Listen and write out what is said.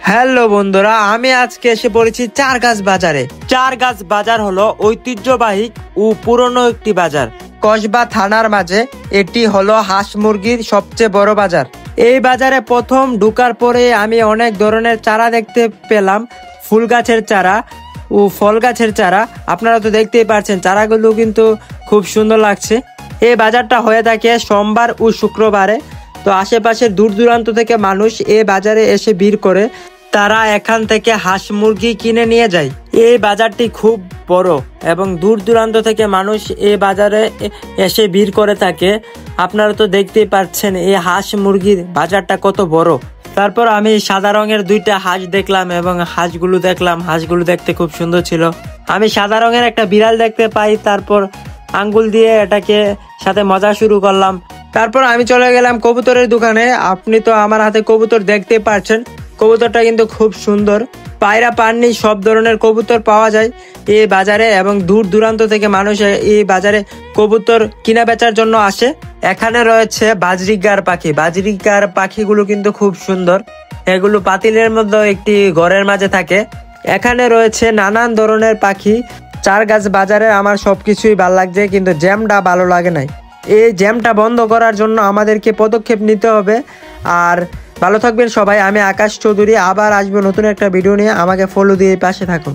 Hello বন্ধুরা, আমি আজকে এসে পড়েছি চারগাছ বাজারে। চারগাছ বাজার হলো ঐতিহ্যবাহী ও পুরনো একটি বাজার। কসবা থানার মাঝে এটি হলো হাঁস মুরগির সবচেয়ে বড় বাজার। এই বাজারে প্রথম ঢুকার পরে আমি অনেক ধরনের চারা দেখতে পেলাম, ফুল গাছের চারা ও ফল গাছের চারা। আপনারা তো দেখতেই পাচ্ছেন, চারাগুলো কিন্তু খুব সুন্দর লাগছে। এই বাজারটা হয়ে থাকে সোমবার ও শুক্রবারে। তো আশেপাশের দূর দূরান্ত থেকে মানুষ এই বাজারে এসে ভিড় করে, তারা এখান থেকে হাঁস মুরগি কিনে নিয়ে যায়। এই বাজারটি খুব বড় এবং দূর দূরান্ত থেকে মানুষ এই বাজারে এসে ভিড় করে থাকে। আপনারা তো দেখতেই পাচ্ছেন এই হাঁস মুরগির বাজারটা কত বড়। তারপর আমি সাদা রঙের দুইটা হাঁস দেখলাম এবং হাঁসগুলো দেখতে খুব সুন্দর ছিল। আমি সাদা রঙের একটা বিড়াল দেখতে পাই, তারপর আঙ্গুল দিয়ে এটাকে সাথে মজা শুরু করলাম। তারপর আমি চলে গেলাম কবুতরের দোকানে। আপনি তো আমার হাতে কবুতর দেখতে পাচ্ছেন, কবুতরটা কিন্তু খুব সুন্দর। পায়রা, পান্নি সব ধরনের কবুতর পাওয়া যায় এই বাজারে এবং দূর দূরান্ত থেকে মানুষ এই বাজারে কবুতর কিনা বেচার জন্য আসে। এখানে রয়েছে বাজরিগার পাখি। বাজরিগার পাখিগুলো কিন্তু খুব সুন্দর। এগুলো পাতিলের মধ্যে একটি ঘরের মাঝে থাকে। এখানে রয়েছে নানান ধরনের পাখি। চারগাছ বাজারে আমার সবকিছুই ভালো লাগছে, কিন্তু জ্যামটা ভালো লাগে নাই। এই জ্যামটা বন্ধ করার জন্য আমাদেরকে পদক্ষেপ নিতে হবে। আর ভালো থাকবেন সবাই। আমি আকাশ চৌধুরী, আবার আসবো নতুন একটা ভিডিও নিয়ে। আমাকে ফলো দিয়ে পাশে থাকুন।